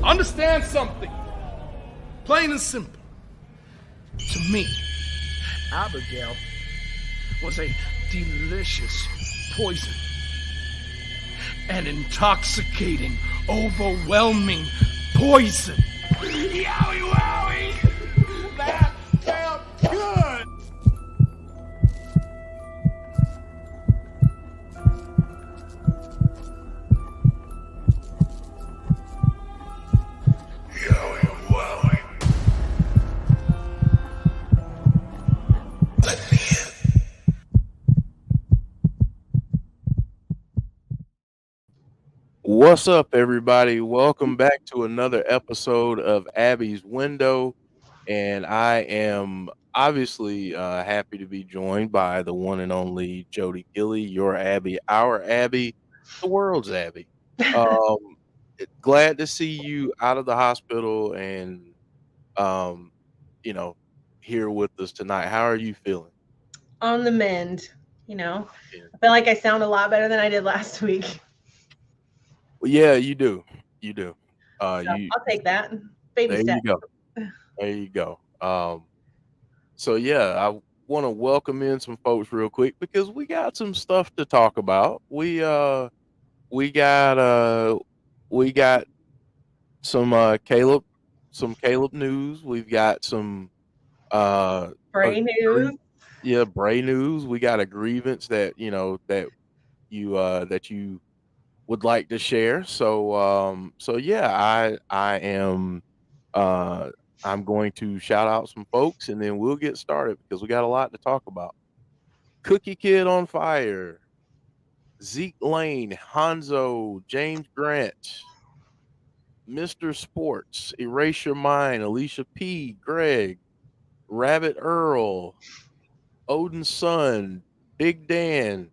Understand something. Plain and simple. To me, Abigail was a delicious poison. An intoxicating, overwhelming poison. Yowie wowie! That felt good! Yowie wowie. Let me in. What's up, everybody? Welcome back to another episode of Abby's Window. And I am obviously happy to be joined by the one and only Jodie Gilly, your Abby, our Abby, the world's Abby. Um, Glad to see you out of the hospital and, um, you know, here with us tonight. How are you feeling? On the mend, Yeah. I feel like I sound a lot better than I did last week. Well, yeah, you do. You do. So You I'll take that. Baby There step. you go. There you go. So yeah, I want to welcome in some folks real quick because we got some stuff to talk about. We got we got some Caleb news. We've got some Bray news. Bray news. We got a grievance that that you would like to share. So yeah, I am I'm going to shout out some folks and then we'll get started because we got a lot to talk about. Cookie Kid on Fire, Zeke Lane, Hanzo, James Grant, Mr. Sports, Erase Your Mind, Alicia P, Greg, Rabbit Earl, Odin's Son, Big Dan,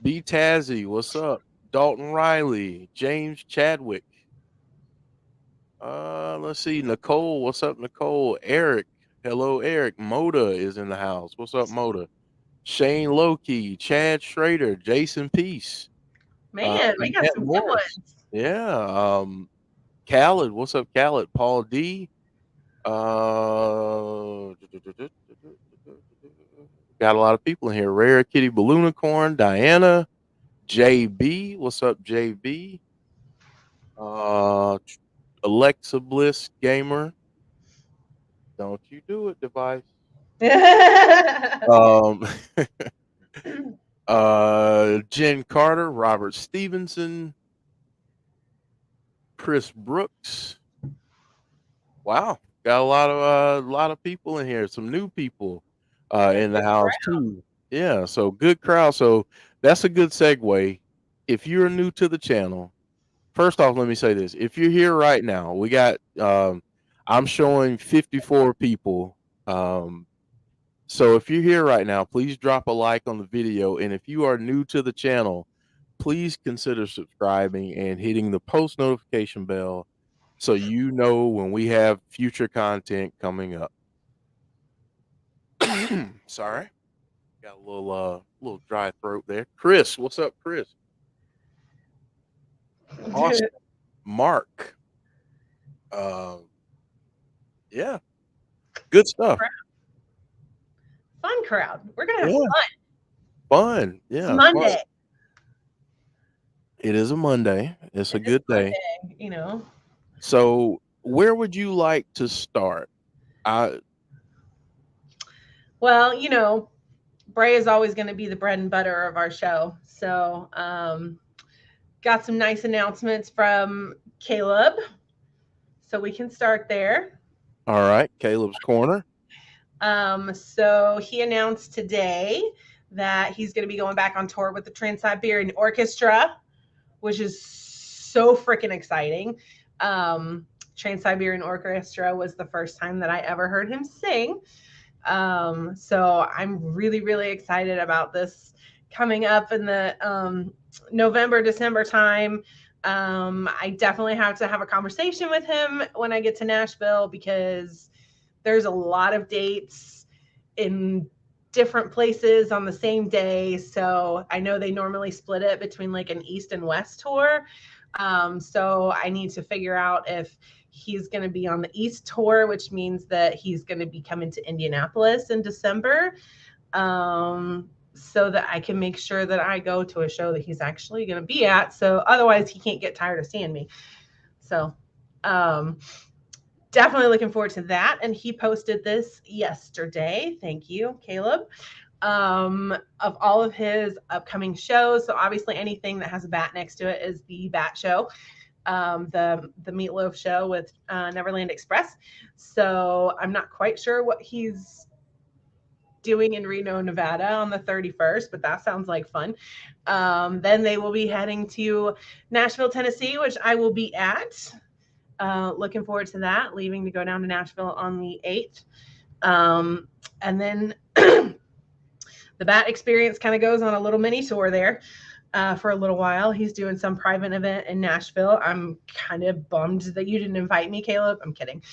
B Tazzy, what's up? Dalton Riley, James Chadwick. Let's see, Nicole, what's up, Nicole? Eric, hello, Eric. Moda is in the house. What's up, Moda? Shane Loki, Chad Schrader, Jason Peace, Man, we got Annette some good Morris. ones. Yeah. Khaled, what's up, Khaled? Paul D. Got a lot of people in here. Rare Kitty Balloonicorn, Diana, JB. What's up, JB? Alexa Bliss Gamer. Don't you do it, device. Um, Jen Carter, Robert Stevenson, Chris Brooks. Wow, got a lot of people in here. Some new people in the house too. Yeah, so good crowd. So that's a good segue. If you're new to the channel, first off, let me say this: if you're here right now, we got I'm showing 54 people. So if you're here right now, please drop a like on the video. And if you are new to the channel, please consider subscribing and hitting the post notification bell so you know when we have future content coming up. Sorry. Got a little dry throat there. Chris, what's up, Chris? Awesome. Mark. Yeah. Good stuff. Fun crowd. We're gonna have fun. Fun. Yeah. It's Monday. Fun. It is a Monday. It's a good day. Monday, So where would you like to start? Well, Bray is always going to be the bread and butter of our show. So, got some nice announcements from Caleb. So we can start there. All right, Caleb's Corner. So he announced today that he's going to be going back on tour with the Trans-Siberian Orchestra, which is so freaking exciting. Trans-Siberian Orchestra was the first time that I ever heard him sing. So I'm really, really excited about this coming up in the November, December time. I definitely have to have a conversation with him when I get to Nashville because there's a lot of dates in different places on the same day. So I know they normally split it between like an East and West tour. So I need to figure out if he's going to be on the East tour, which means that he's going to be coming to Indianapolis in December. So that I can make sure that I go to a show that he's actually going to be at. So otherwise he can't get tired of seeing me. So, definitely looking forward to that. And he posted this yesterday. Thank you, Caleb. Of all of his upcoming shows. So obviously anything that has a bat next to it is the bat show. The Meatloaf show with Neverland Express. So I'm not quite sure what he's doing in Reno, Nevada on the 31st, but that sounds like fun. Then they will be heading to Nashville, Tennessee, which I will be at. Looking forward to that, leaving to go down to Nashville on the 8th. And then the Bat Experience kind of goes on a little mini tour there for a little while. He's doing some private event in Nashville. I'm kind of bummed that you didn't invite me, Caleb. I'm kidding.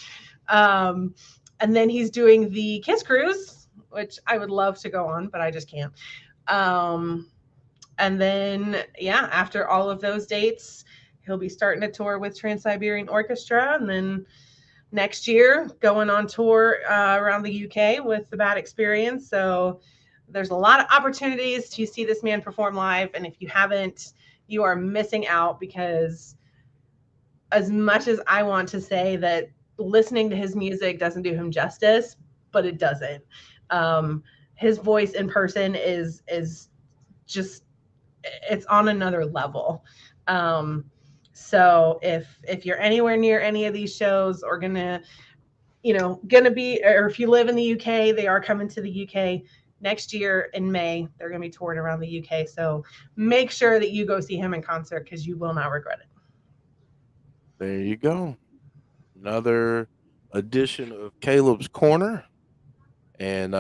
And then he's doing the Kiss Cruise, which I would love to go on, but I just can't. And then, yeah, after all of those dates, he'll be starting a tour with Trans-Siberian Orchestra. And then next year, going on tour around the UK with the Bad Experience. So there's a lot of opportunities to see this man perform live. And if you haven't, you are missing out, because as much as I want to say that listening to his music doesn't do him justice, but it doesn't. His voice in person is just, it's on another level. So if you're anywhere near any of these shows, or gonna be, or if you live in the UK, they are coming to the UK next year in May. They're gonna be touring around the UK. So make sure that you go see him in concert, because you will not regret it. There you go. Another edition of Caleb's Corner. And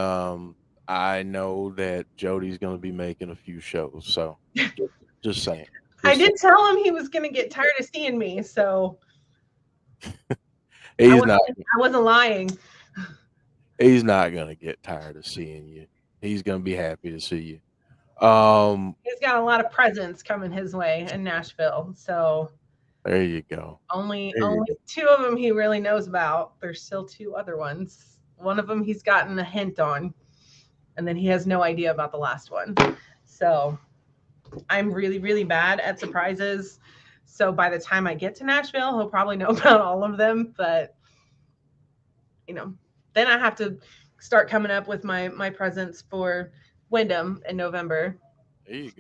I know that Jodie's going to be making a few shows. So just saying. I did tell him he was going to get tired of seeing me. So I wasn't lying. He's not going to get tired of seeing you. He's going to be happy to see you. He's got a lot of presents coming his way in Nashville. So there you go. Only 2 of them he really knows about. There's still 2 other ones. One of them he's gotten a hint on, and then he has no idea about the last one. So I'm really, really bad at surprises. So by the time I get to Nashville, he'll probably know about all of them. But, then I have to start coming up with my presents for Windham in November. There you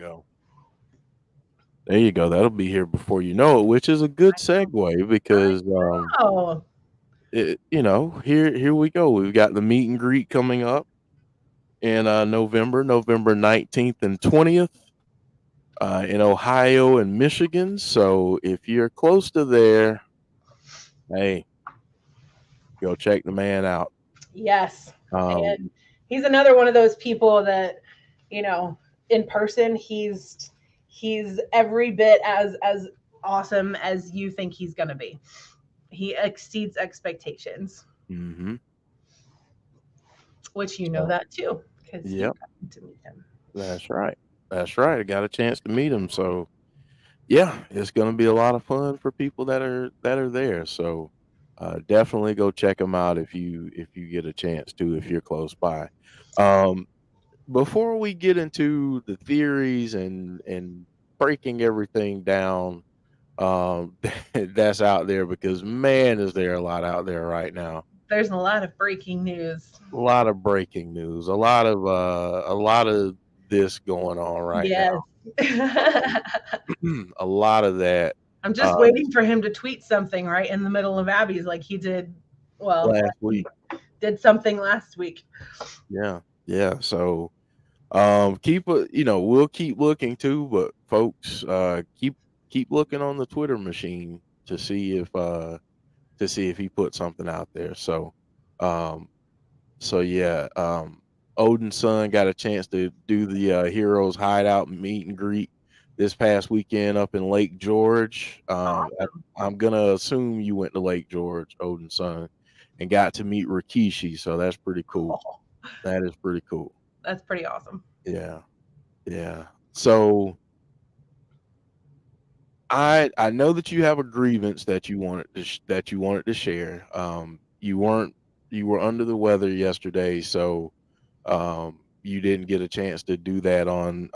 go. That'll be here before you know it, which is a good segue, because here we go. We've got the meet and greet coming up in November 19th and 20th in Ohio and Michigan. So if you're close to there, hey, go check the man out. Yes. And he's another one of those people that, in person, he's every bit as awesome as you think he's going to be. He exceeds expectations. Mm-hmm. Which that too, because you got to meet him. That's right. I got a chance to meet him. So yeah, it's going to be a lot of fun for people that are there. So definitely go check him out if you get a chance to, if you're close by. Before we get into the theories and breaking everything down that's out there, because man, is there a lot out there right now. There's a lot of breaking news. A lot of this going on right now. A lot of that. I'm just waiting for him to tweet something right in the middle of Abby's, like he did last week. Did something last week. Yeah. So we'll keep looking too, but folks, keep looking on the Twitter machine to see if he put something out there. So Odin's son got a chance to do the Heroes Hideout meet and greet this past weekend up in Lake George. Awesome. I'm gonna assume you went to Lake George, Odin's son, and got to meet Rikishi. So that's pretty cool. That is pretty cool. That's pretty awesome. Yeah. So I know that you have a grievance that you wanted to share. You were under the weather yesterday, so you didn't get a chance to do that on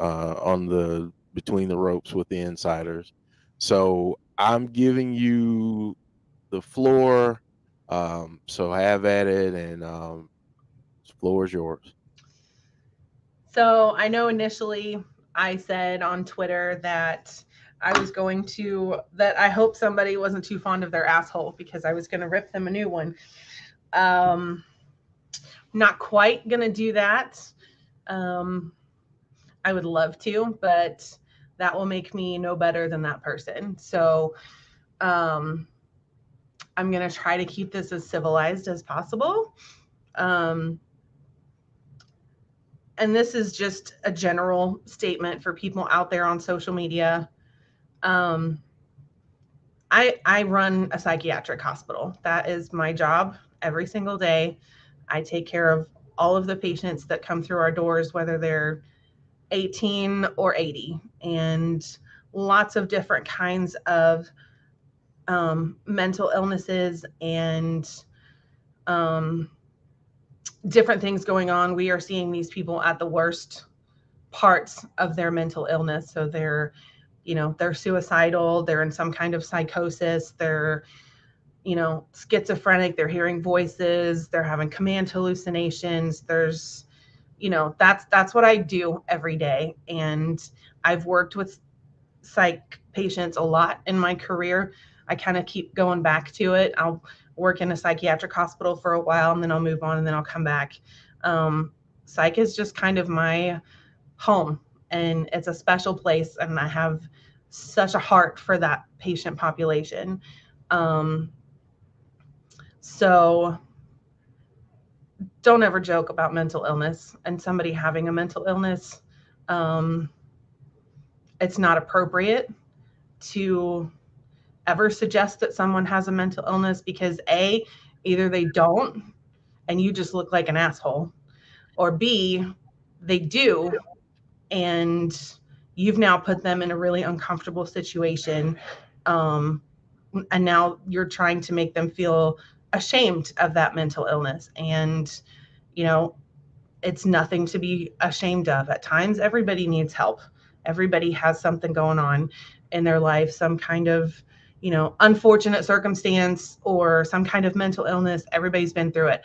the between the ropes with the insiders. So I'm giving you the floor. So have at it, and the floor is yours. So I know initially I said on Twitter that that I hope somebody wasn't too fond of their asshole because I was going to rip them a new one. Not quite going to do that. I would love to, but that will make me no better than that person. So I'm going to try to keep this as civilized as possible. And this is just a general statement for people out there on social media. I run a psychiatric hospital. That is my job every single day. I take care of all of the patients that come through our doors, whether they're 18 or 80, and lots of different kinds of mental illnesses and different things going on. We are seeing these people at the worst parts of their mental illness. So they're suicidal, they're in some kind of psychosis, they're, schizophrenic, they're hearing voices, they're having command hallucinations. That's what I do every day. And I've worked with psych patients a lot in my career. I kind of keep going back to it. I'll work in a psychiatric hospital for a while, and then I'll move on, and then I'll come back. Psych is just kind of my home, and it's a special place, and I have such a heart for that patient population. So don't ever joke about mental illness and somebody having a mental illness. It's not appropriate to ever suggest that someone has a mental illness because either they don't and you just look like an asshole, or B, they do and you've now put them in a really uncomfortable situation. And now you're trying to make them feel ashamed of that mental illness. And, it's nothing to be ashamed of. At times, everybody needs help. Everybody has something going on in their life, some kind of, unfortunate circumstance or some kind of mental illness. Everybody's been through it.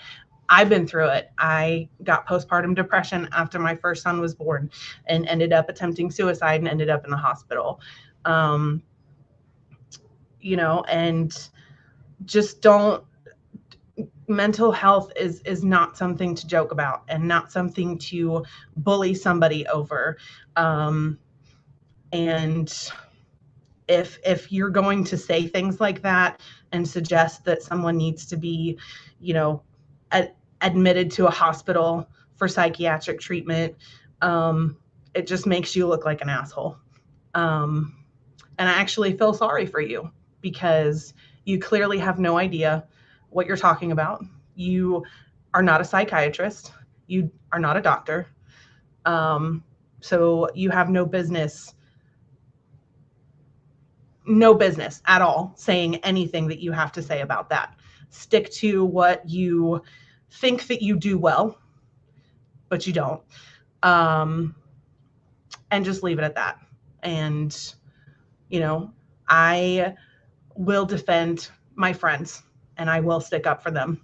I've been through it. I got postpartum depression after my first son was born and ended up attempting suicide and ended up in the hospital. And just don't, mental health is not something to joke about and not something to bully somebody over. And if you're going to say things like that and suggest that someone needs to be, admitted to a hospital for psychiatric treatment, it just makes you look like an asshole. And I actually feel sorry for you because you clearly have no idea what you're talking about. You are not a psychiatrist. You are not a doctor. So you have no business at all saying anything that you have to say about that. Stick to what you think that you do well, but you don't. And just leave it at that. And, I will defend my friends and I will stick up for them.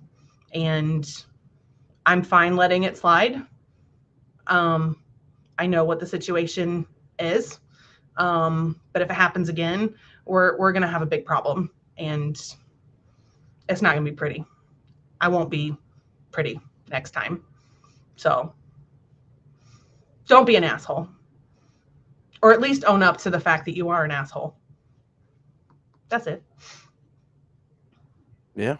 And I'm fine letting it slide. I know what the situation is. But if it happens again, we're going to have a big problem and it's not going to be pretty. I won't be pretty next time. So don't be an asshole, or at least own up to the fact that you are an asshole. That's it. Yeah.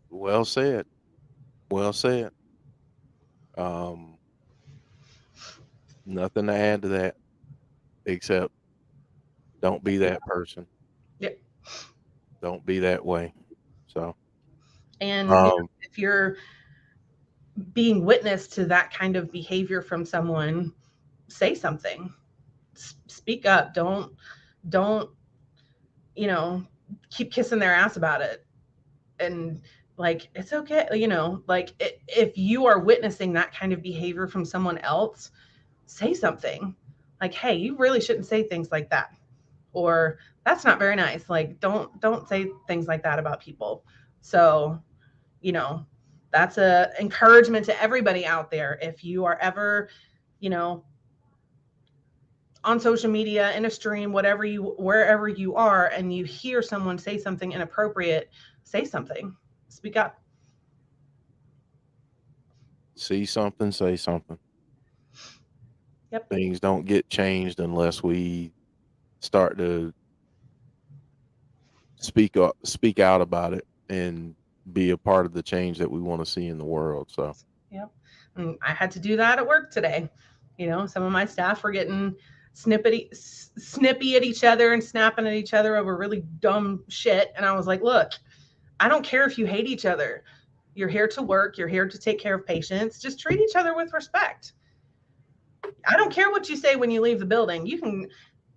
Well said. Well said. Nothing to add to that except don't be that person. Yep. Don't be that way. So, And if you're being witness to that kind of behavior from someone, say something. Speak up. Don't don't, keep kissing their ass about it. And like, it's okay. Like if you are witnessing that kind of behavior from someone else, say something like, hey, you really shouldn't say things like that. Or that's not very nice. Like, don't say things like that about people. So, that's a encouragement to everybody out there. If you are ever, on social media, in a stream, wherever you are, and you hear someone say something inappropriate, say something. Speak up. See something, say something. Yep. Things don't get changed unless we start to speak out about it and be a part of the change that we want to see in the world. So, yep. And I had to do that at work today. Some of my staff were getting snippy at each other and snapping at each other over really dumb shit. And I was like, look, I don't care if you hate each other. You're here to work. You're here to take care of patients. Just treat each other with respect. I don't care what you say when you leave the building. You can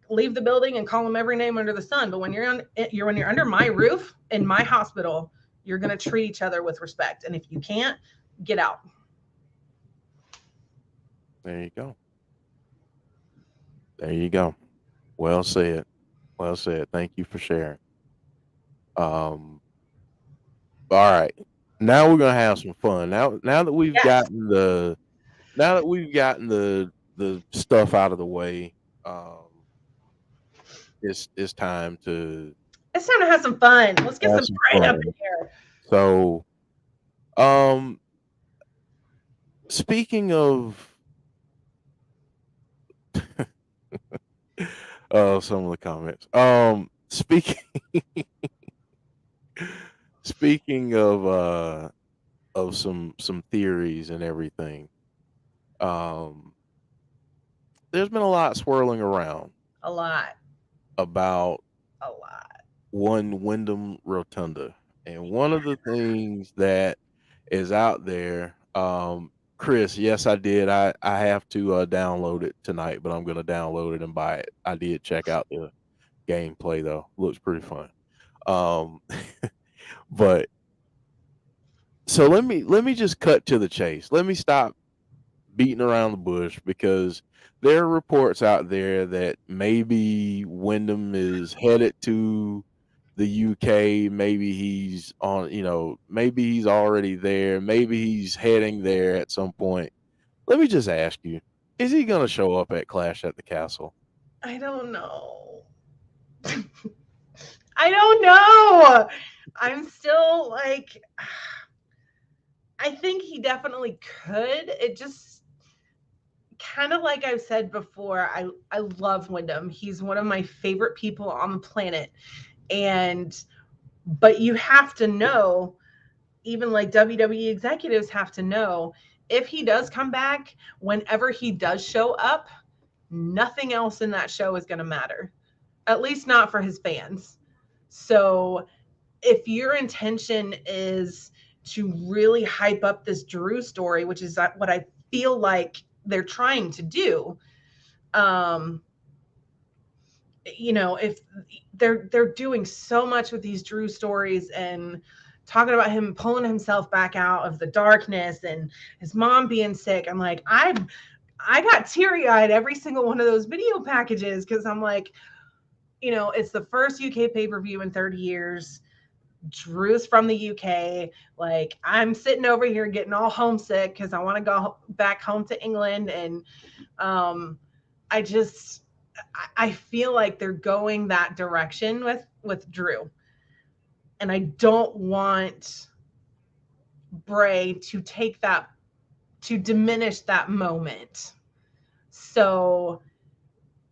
leave the building and call them every name under the sun. But when you're under my roof in my hospital, you're going to treat each other with respect. And if you can't, get out. there you go. There you go. Well said. Well said. Thank you for sharing. All right. Now we're gonna have some fun. Now that we've Yes. gotten the stuff out of the way, it's time to have some fun. Let's get have some some brain up fun. in here. So, speaking of some of the comments, speaking of some theories and everything, there's been a lot swirling around A lot. about A lot. one Windham Rotunda, and one of the things that is out there, Chris, yes, I did. I have to download it tonight, but I'm going to download it and buy it. I did check out the gameplay though; looks pretty fun. But so let me just cut to the chase. Let me stop beating around the bush, because there are reports out there that maybe Wyndham is headed to the UK. Maybe he's maybe he's already there. Maybe he's heading there at some point. Let me just ask you, is he going to show up at Clash at the Castle? I don't know. I don't know. I'm still like, I think he definitely could. It just kind of like I've said before, I love Wyndham. He's one of my favorite people on the planet. But you have to know, even like WWE executives have to know, if he does come back, whenever he does show up, nothing else in that show is going to matter, at least not for his fans. So if your intention is to really hype up this Drew story, which is what I feel like they're trying to do, if they're doing so much with these Drew stories and talking about him pulling himself back out of the darkness and his mom being sick, I'm like, I got teary-eyed every single one of those video packages, because I'm like, it's the first UK pay-per-view in 30 years. Drew's from the UK. Like, I'm sitting over here getting all homesick because I want to go back home to England. And I feel like they're going that direction with Drew. And I don't want Bray to diminish that moment. So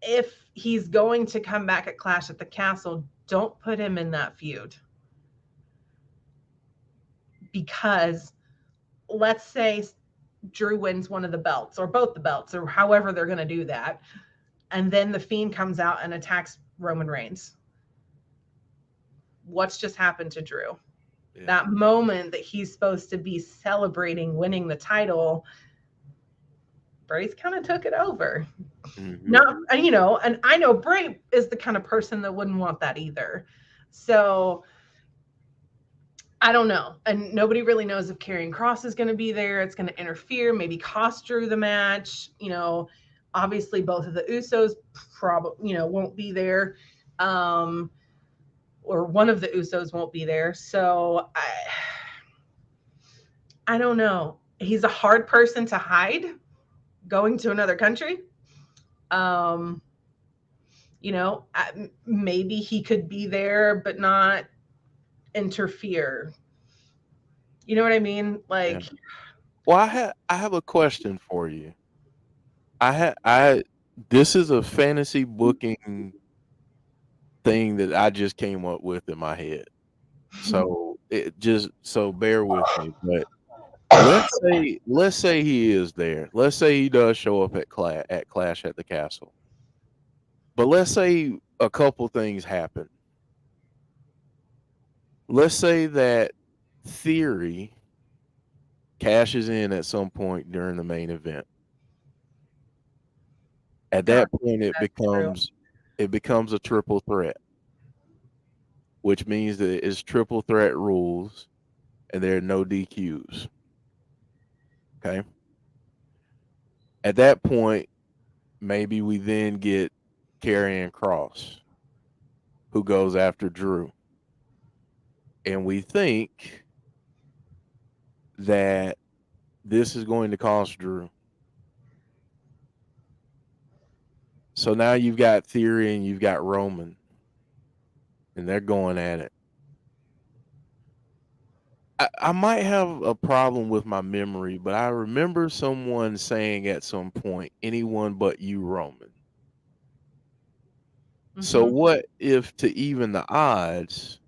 if he's going to come back at Clash at the Castle, don't put him in that feud. Because let's say Drew wins one of the belts, or both the belts, or however they're going to do that, and then the Fiend comes out and attacks Roman Reigns. What's just happened to Drew? Yeah. That moment that he's supposed to be celebrating winning the title, Bray's kind of took it over. Mhm. Not, and I know Bray is the kind of person that wouldn't want that either. So I don't know. And nobody really knows if Karrion Kross is going to be there. It's going to interfere, maybe cost Drew the match. Obviously both of the Usos probably, won't be there. Or one of the Usos won't be there. So I don't know. He's a hard person to hide going to another country. Maybe he could be there but not interfere. You know what I mean? Yeah. Like, Well, I have a question for you. This is a fantasy booking thing that I just came up with in my head. So bear with me. But let's say he is there. Let's say he does show up at Clash at the Castle. But let's say a couple things happen. Let's say that Theory cashes in at some point during the main event. At that point, it becomes a triple threat, which means that it's triple threat rules, and there are no DQs. Okay. At that point, maybe we then get Karrion Kross, who goes after Drew, and we think that this is going to cost Drew. So now you've got Theory and you've got Roman, and they're going at it. I might have a problem with my memory, but I remember someone saying at some point, anyone but you, Roman. So what if, to even the odds,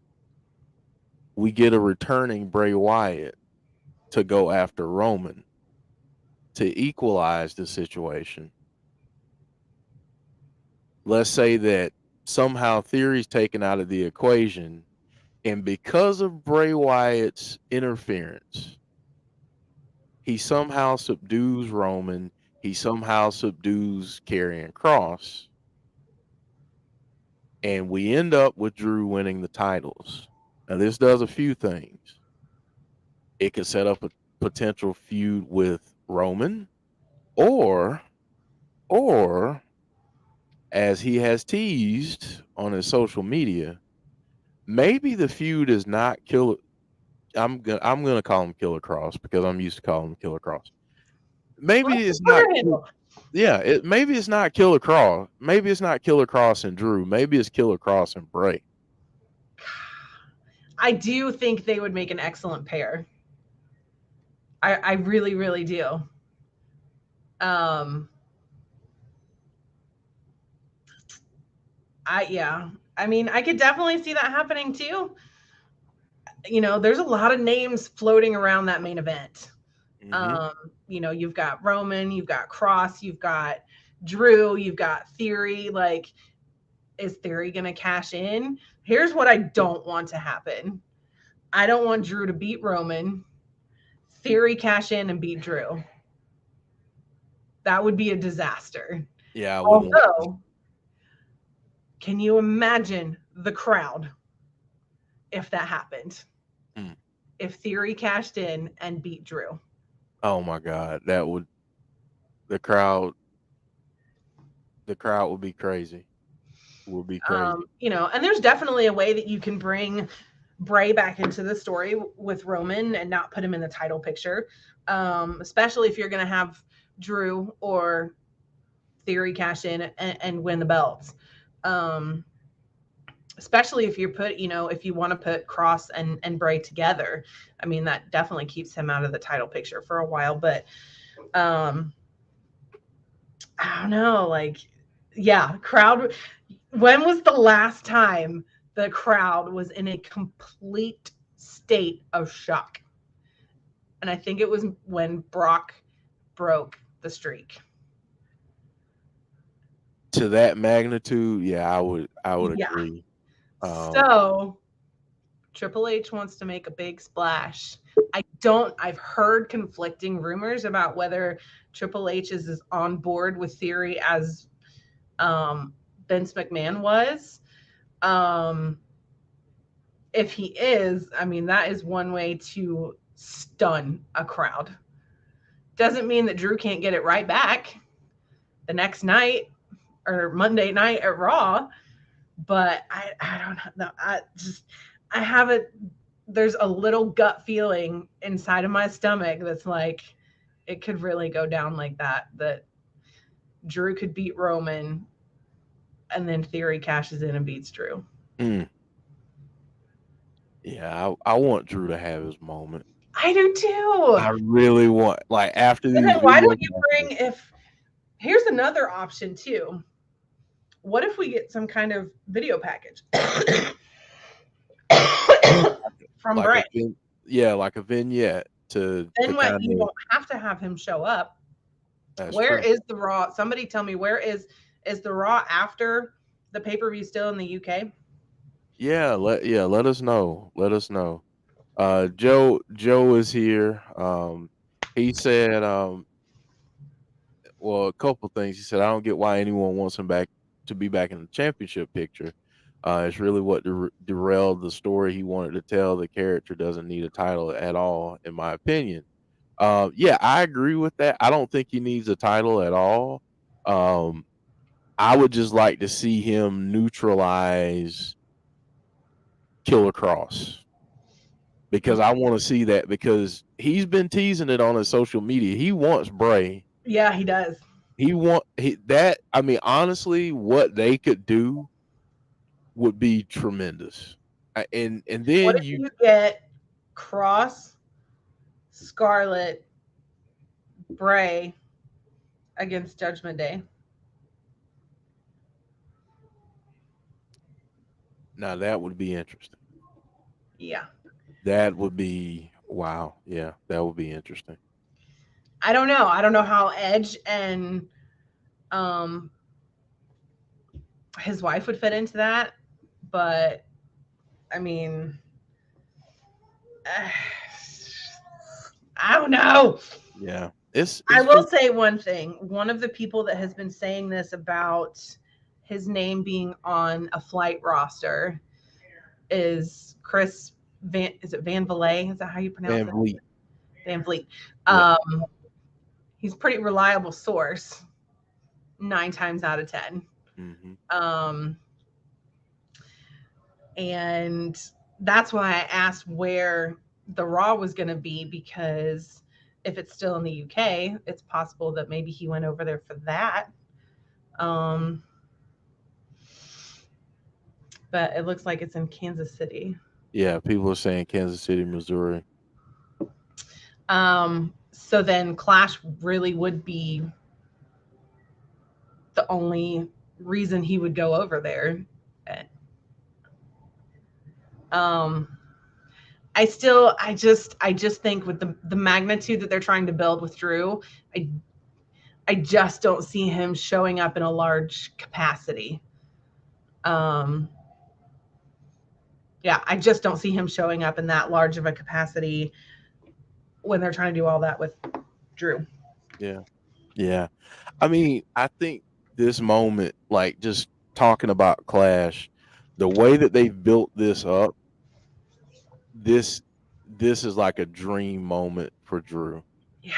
we get a returning Bray Wyatt to go after Roman to equalize the situation? Let's say that somehow Theory's taken out of the equation, and because of Bray Wyatt's interference, he somehow subdues Roman. He somehow subdues Karrion Kross. And we end up with Drew winning the titles. Now, this does a few things. It could set up a potential feud with Roman, or as he has teased on his social media, maybe the feud is not Killer. I'm gonna call him Killer Kross because I'm used to calling him Killer Kross. Maybe it's not. Yeah, maybe it's not Killer Kross. Maybe it's not Killer Kross and Drew. Maybe it's Killer Kross and Bray. I do think they would make an excellent pair. I really, really do. I mean, I could definitely see that happening too. There's a lot of names floating around that main event. You've got Roman, you've got Kross, you've got Drew, you've got Theory. Like, is Theory going to cash in? Here's what I don't want to happen. I don't want Drew to beat Roman, Theory cash in and beat Drew. That would be a disaster. Yeah. Although, can you imagine the crowd if that happened? If Theory cashed in and beat Drew? Oh my God, the crowd would be crazy. Would be crazy. And there's definitely a way that you can bring Bray back into the story with Roman and not put him in the title picture, especially if you're going to have Drew or Theory cash in and win the belts. Especially if you if you want to put Kross and Bray together. I mean, that definitely keeps him out of the title picture for a while, but I don't know, crowd. When was the last time the crowd was in a complete state of shock? And I think it was when Brock broke the streak. To that magnitude, yeah, I would agree. So Triple H wants to make a big splash I've heard conflicting rumors about whether Triple H is on board with Theory as Vince McMahon was. If he is, I mean, that is one way to stun a crowd. Doesn't mean that Drew can't get it right back the next night or Monday night at Raw, but I don't know. I haven't, there's a little gut feeling inside of my stomach that's like, it could really go down like that Drew could beat Roman and then Theory cashes in and beats Drew. Yeah, I want Drew to have his moment. I do too. I really want, like, after these. And then why don't you here's another option too. What if we get some kind of video package from Bray? Like a vignette to. Then what? You don't have to have him show up. Where is the Raw? Somebody tell me, where is the Raw after the pay-per-view still in the UK? Yeah, let us know. Let us know. Joe is here. He said, well, a couple things. He said, I don't get why anyone wants him back to be back in the championship picture. It's really what derailed the story he wanted to tell. The character doesn't need a title at all, in my opinion. Yeah, I agree with that. I don't think he needs a title at all. I would just like to see him neutralize Killer Cross, because I want to see that, because he's been teasing it on his social media. He wants Bray. Yeah, he does. I mean, honestly, what they could do would be tremendous. And then what if you get Cross, Scarlett, Bray against Judgment Day? Now that would be interesting. Yeah. That would be, wow. Yeah, that would be interesting. I don't know. I don't know how Edge and his wife would fit into that, but I mean, I don't know. Yeah. I will say one thing. One of the people that has been saying this about his name being on a flight roster is Chris Van. Is it Van Vliet? Is that how you pronounce it? Van Vliet. Yeah. He's a pretty reliable source, 9 times out of 10. Mm-hmm. And that's why I asked where the Raw was going to be, because if it's still in the UK, it's possible that maybe he went over there for that. But it looks like it's in Kansas City. Yeah, people are saying Kansas City, Missouri. So then Clash really would be the only reason he would go over there. I just think with the magnitude that they're trying to build with Drew, I just don't see him showing up in a large capacity. Yeah, I just don't see him showing up in that large of a capacity when they're trying to do all that with Drew. Yeah. Yeah. I mean, I think this moment, like just talking about Clash, the way that they've built this up, this is like a dream moment for Drew. Yeah.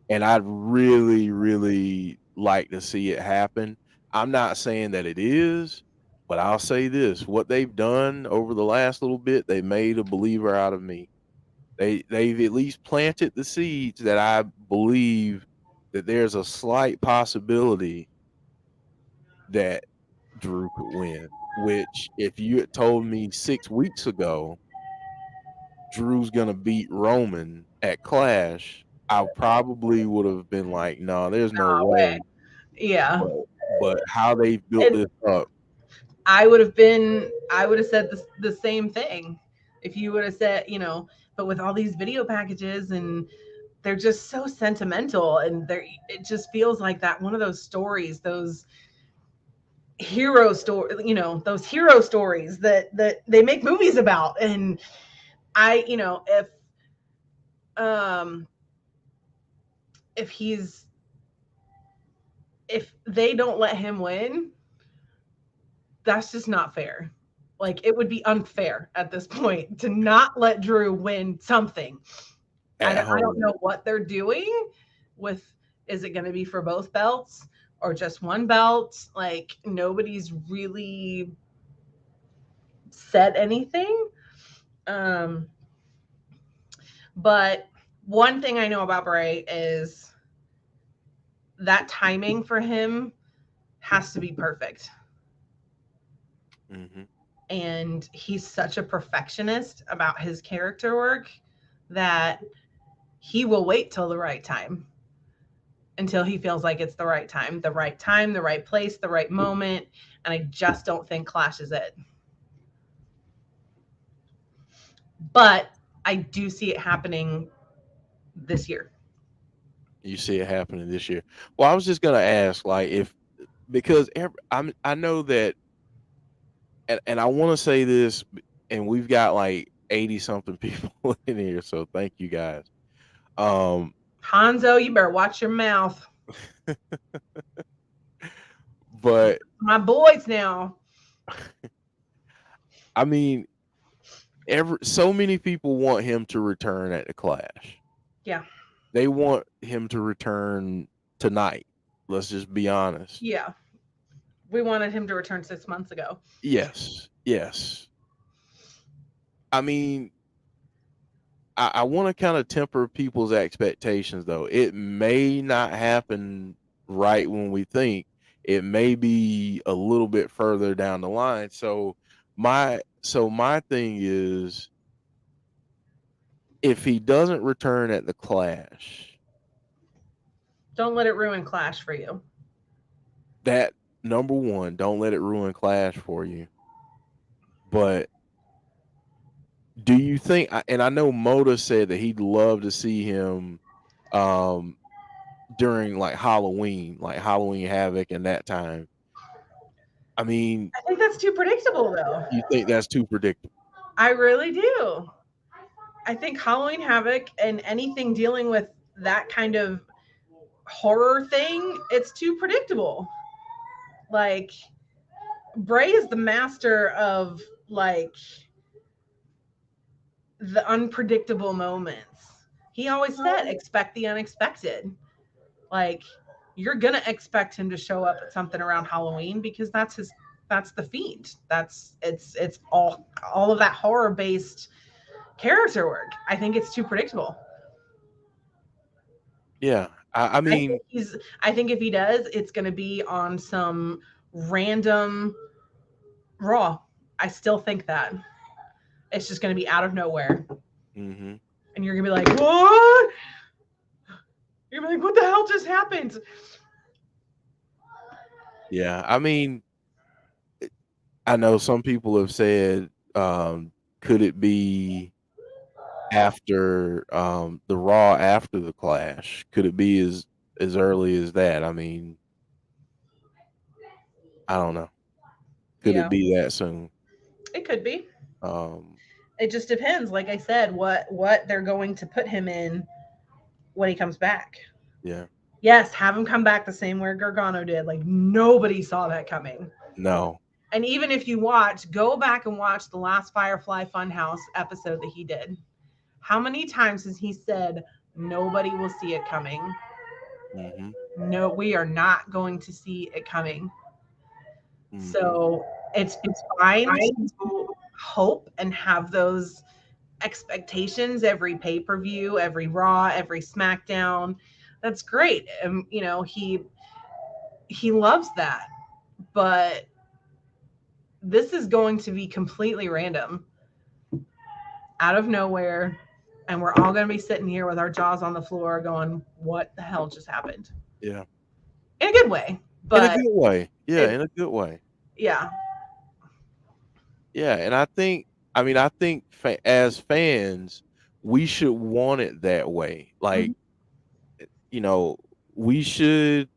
And I'd really, really like to see it happen. I'm not saying that it is, but I'll say this: what they've done over the last little bit, they made a believer out of me. They've at least planted the seeds that I believe that there's a slight possibility that Drew could win. Which, if you had told me 6 weeks ago Drew's gonna beat Roman at Clash, I probably would have been like, no, there's no way. Yeah. But how they built this up, I would have said the same thing if you would have said, but with all these video packages, and they're just so sentimental, and it just feels like that one of those stories, those hero stories, those hero stories that they make movies about. And if um if he's if they don't let him win, that's just not fair. Like, it would be unfair at this point to not let Drew win something. at I don't home. know what they're doing with, is it going to be for both belts or just one belt? Like, nobody's really said anything. But one thing I know about Bray is that timing for him has to be perfect. Mm-hmm. And he's such a perfectionist about his character work that he will wait till the right time, until he feels like it's the right time, the right place, the right moment. And I just don't think Clash is it. But I do see it happening this year. You see it happening this year. Well, I was just gonna ask, like, if because I know that, and I want to say this, and we've got like 80 something people in here, so thank you guys. Hanzo, you better watch your mouth. But My boys now. I mean, so many people want him to return at the Clash. Yeah. They want him to return tonight. Let's just be honest. Yeah. We wanted him to return 6 months ago. Yes. Yes. I mean, I want to kind of temper people's expectations, though. It may not happen right when we think. It may be a little bit further down the line. So my thing is, if he doesn't return at the Clash, Don't let it ruin Clash for you. that number one, don't let it ruin Clash for you. But do you think? And I know Moda said that he'd love to see him during like Halloween Havoc, and that time. I mean, I think that's too predictable, though. you think that's too predictable? I really do. I think Halloween Havoc and anything dealing with that kind of horror thing, it's too predictable. Like, Bray is the master of like the unpredictable moments. He always said, expect the unexpected. Like, you're gonna expect him to show up at something around Halloween because that's the Fiend. It's all of that horror based character work. I think it's too predictable. Yeah, I mean, I think if he does, it's gonna be on some random Raw. I still think that. It's just gonna be out of nowhere. mm-hmm. And you're gonna be like, what? You're gonna be like, what the hell just happened? Yeah, I mean, I know some people have said, could it be after the Raw after the Clash? Could it be as early as that? I mean, I don't know. Could it be that soon? It could be. Um, It just depends. Like I said, what they're going to put him in when he comes back. yeah. Yes, have him come back the same way Gargano did. Like, nobody saw that coming. No. And even if you go back and watch the last Firefly Funhouse episode that he did. How many times has he said, nobody will see it coming? Mm-hmm. No, we are not going to see it coming. Mm-hmm. So it's fine to hope and have those expectations every pay-per-view, every Raw, every SmackDown. That's great. You know, he loves that. But this is going to be completely random, out of nowhere, and we're all going to be sitting here with our jaws on the floor going, what the hell just happened? Yeah. In a good way. But in a good way. Yeah, in a good way. Yeah. Yeah, and I think as fans, we should want it that way. Like, you know, we should.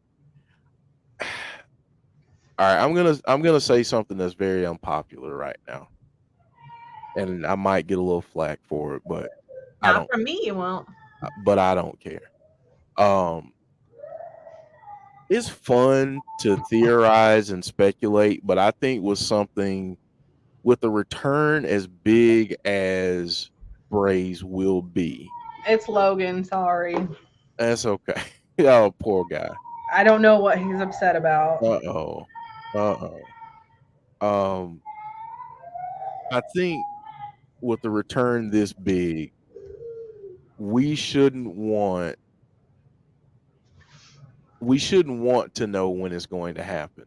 All right, I'm gonna say something that's very unpopular right now, and I might get a little flack for it, but I Not don't. from me, you won't. but I don't care. It's fun to theorize and speculate, but I think with something with a return as big as Brays will be, It's Logan. Sorry. that's okay. Oh, poor guy. I don't know what he's upset about. Uh-oh. Uh-oh. Um, I think with the return this big, we shouldn't want to know when it's going to happen.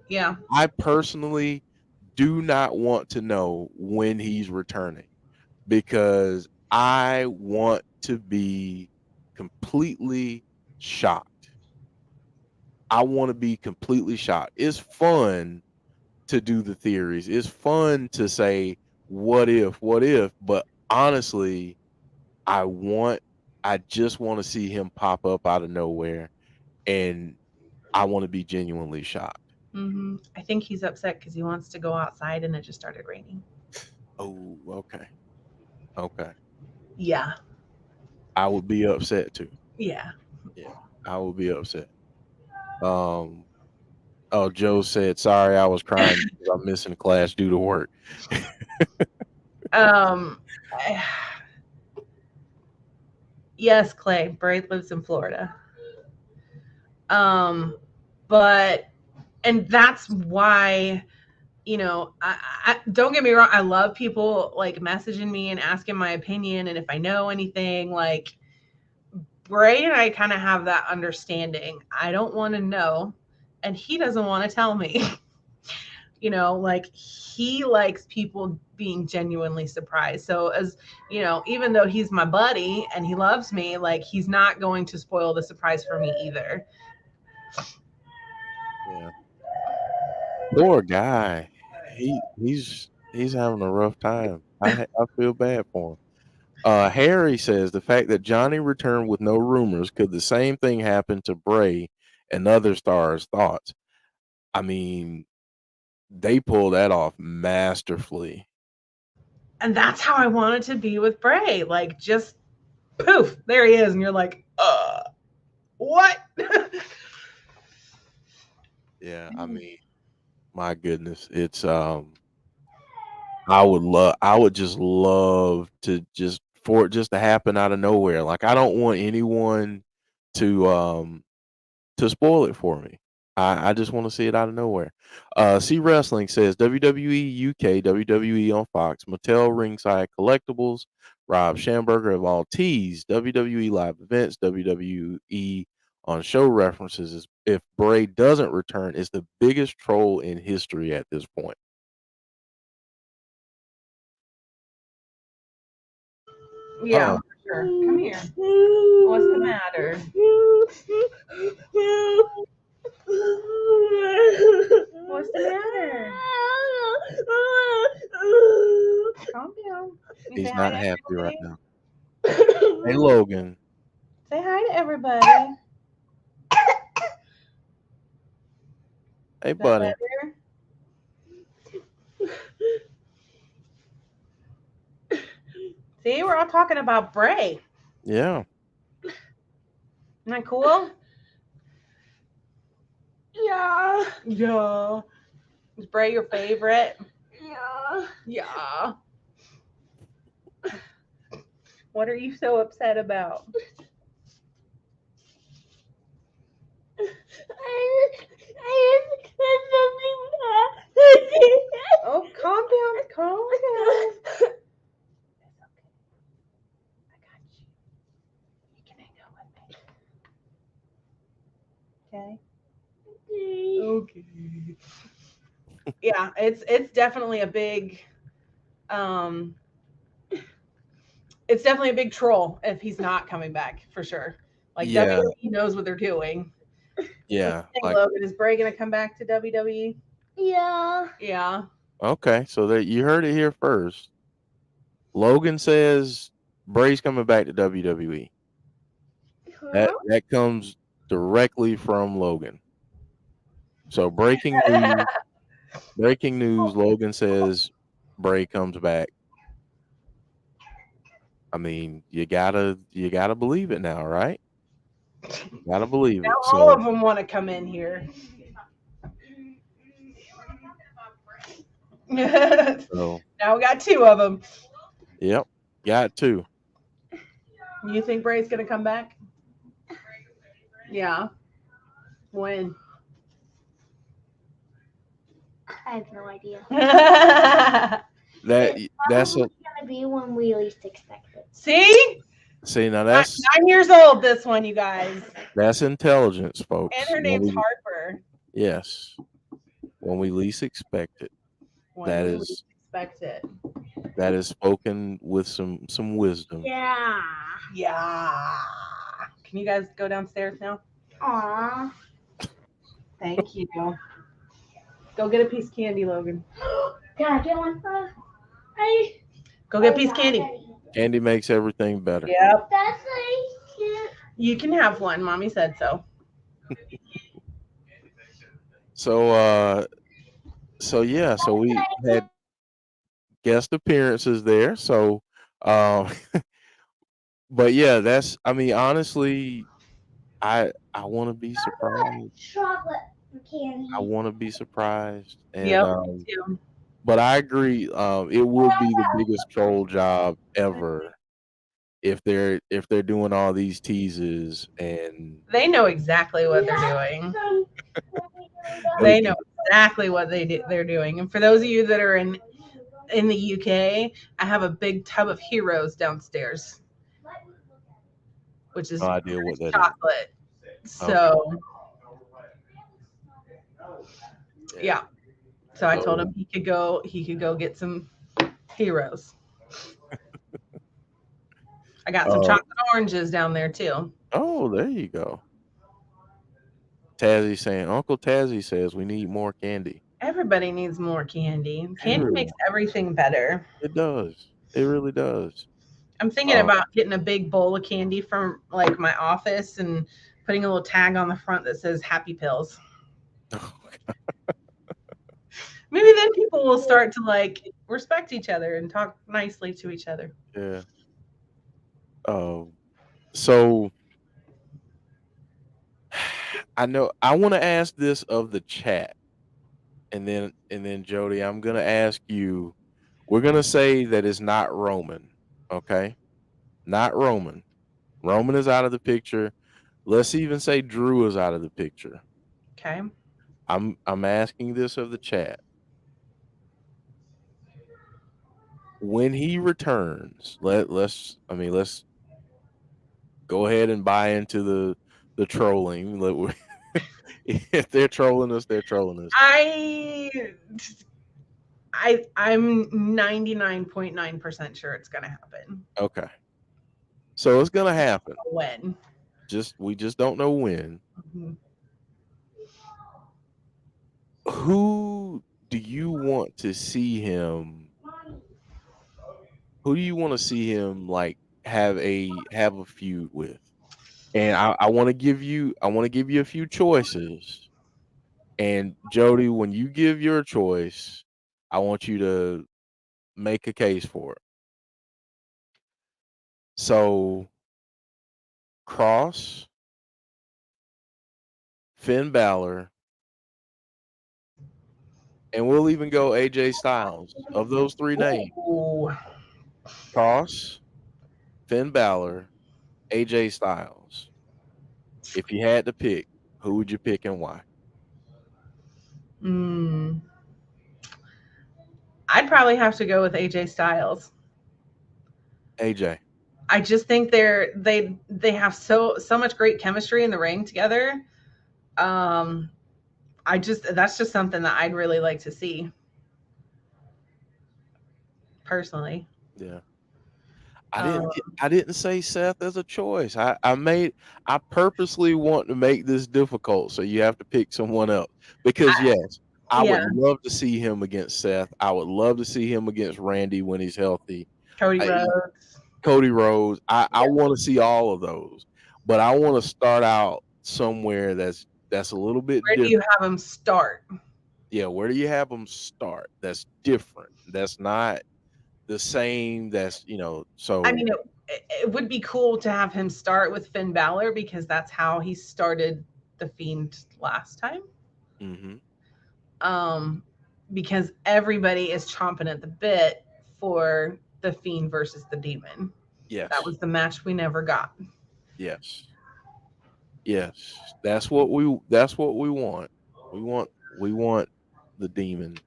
Yeah. I personally do not want to know when he's returning because I want to be completely shocked. I want to be completely shocked. It's fun to do the theories. It's fun to say what if, but honestly, I just want to see him pop up out of nowhere and I want to be genuinely shocked. I think he's upset because he wants to go outside and it just started raining. Oh, okay. Okay. Yeah. I would be upset too. Yeah. Yeah, I would be upset. Oh, Joe said, sorry, I was crying because I'm missing class due to work. Um. Yes, Clay. Bray lives in Florida. But and that's why, I don't get me wrong. I love people like messaging me and asking my opinion, and if I know anything, like Bray and I kind of have that understanding. I don't want to know, and he doesn't want to tell me. Like he likes people being genuinely surprised. So as even though he's my buddy and he loves me, like he's not going to spoil the surprise for me either. Yeah. Poor guy. He's having a rough time. I feel bad for him. Harry says the fact that Johnny returned with no rumors, could the same thing happen to Bray and other stars? Thoughts? I mean, they pull that off masterfully. And that's how I wanted to be with Bray. Like just poof, there he is, and you're like, what? Yeah, I mean, my goodness, it's I would just love to just for it just to happen out of nowhere. Like I don't want anyone to spoil it for me. I just want to see it out of nowhere. See Wrestling says WWE UK, WWE on Fox, Mattel Ringside Collectibles, Rob Schamberger of all tees, WWE live events, WWE on show references. If Bray doesn't return, is the biggest troll in history at this point. Yeah, Oh, sure. Come here. What's the matter? What's the matter? Calm down. You he's say hi not to happy right everybody? now. Hey Logan. Say hi to everybody. Hey Is that buddy. better? See, we're all talking about Bray. Yeah. Isn't that cool? Yeah. Yeah. Is Bray your favorite? Yeah. Yeah. What are you so upset about? Oh, calm down. Calm down. It's okay. I got you. You can hang out with me. Okay. Okay. Yeah, it's definitely a big it's definitely a big troll if he's not coming back for sure. Like Yeah. WWE knows what they're doing. Yeah. Hey, Like Logan, is Bray gonna come back to WWE? Yeah. Yeah. okay, so that you heard it here first. Logan says Bray's coming back to WWE. That comes directly from Logan. So breaking news, Logan says Bray comes back. I mean, you gotta believe it now, right? Gotta believe Now it. all So of them want to come in here. so Now we got two of them. yep, got to. You think Bray's gonna come back? Yeah. When? I have no idea. That's It's gonna be when we least expect it. See? now 9 years old, this one, you guys. that's intelligence, folks. And her When name's we- Harper. yes, when we least expect it. When That we is- least expect it. That is spoken with some wisdom. Yeah. Yeah. Can you guys go downstairs now? Aw. Thank you. Go get a piece of candy, Logan. Can I get one? Hey. Go get a piece of candy. Candy makes everything better. Yep. That's nice. Yeah. You can have one. Mommy said so. So yeah, so we had guest appearances there. So but yeah, that's I mean, honestly, I want to be surprised. Chocolate candy. I want to be surprised. And Yep. Me too. but I agree, it would be the biggest troll job ever if they're doing all these teases and They know exactly what they're doing. They know exactly what they're doing. And for those of you that are in the UK, I have a big tub of Heroes downstairs, which is no idea what that is. chocolate. So yeah. So I told him he could go get some Heroes. I got some chocolate oranges down there too. Oh, there you go. Tazzy saying, Uncle Tazzy says we need more candy. Everybody needs more candy. Candy Everyone. makes everything better. It does. It really does. I'm thinking about getting a big bowl of candy from like my office and putting a little tag on the front that says Happy Pills. Maybe then people will start to like respect each other and talk nicely to each other. Yeah. So I know I want to ask this of the chat, and then Jodie, I'm gonna ask you. We're gonna say that it's not Roman, okay? Not Roman. Roman is out of the picture. Let's even say Drew is out of the picture. Okay. I'm asking this of the chat. When he returns, let's go ahead and buy into the trolling. If they're trolling us, they're trolling us. I'm 99.9% sure it's gonna happen. Okay. So it's gonna happen. When? We just don't know when. Mm-hmm. Who do you want to see him? Who do you want to see him like have a feud with? And I want to give you a few choices. And Jodie, when you give your choice, I want you to make a case for it. So Cross, Finn Balor, and we'll even go AJ Styles. Of those three names, Ooh. Cross, Finn Balor, AJ Styles. If you had to pick, who would you pick and why? I'd probably have to go with AJ Styles. AJ. I just think they have so much great chemistry in the ring together. That's just something that I'd really like to see. Personally. Yeah. I didn't say Seth as a choice. I purposely want to make this difficult, so you have to pick someone else. Because yes, I would love to see him against Seth. I would love to see him against Randy when he's healthy. Cody Rhodes. I want to see all of those. But I want to start out somewhere that's a little bit Where different. do you have him start? Yeah, where do you have them start? That's different. That's not the same. That's so. I mean, it would be cool to have him start with Finn Balor because that's how he started the Fiend last time. Because everybody is chomping at the bit for the Fiend versus the Demon. Yes. That was the match we never got. Yes. Yes. That's what we want. We want the Demon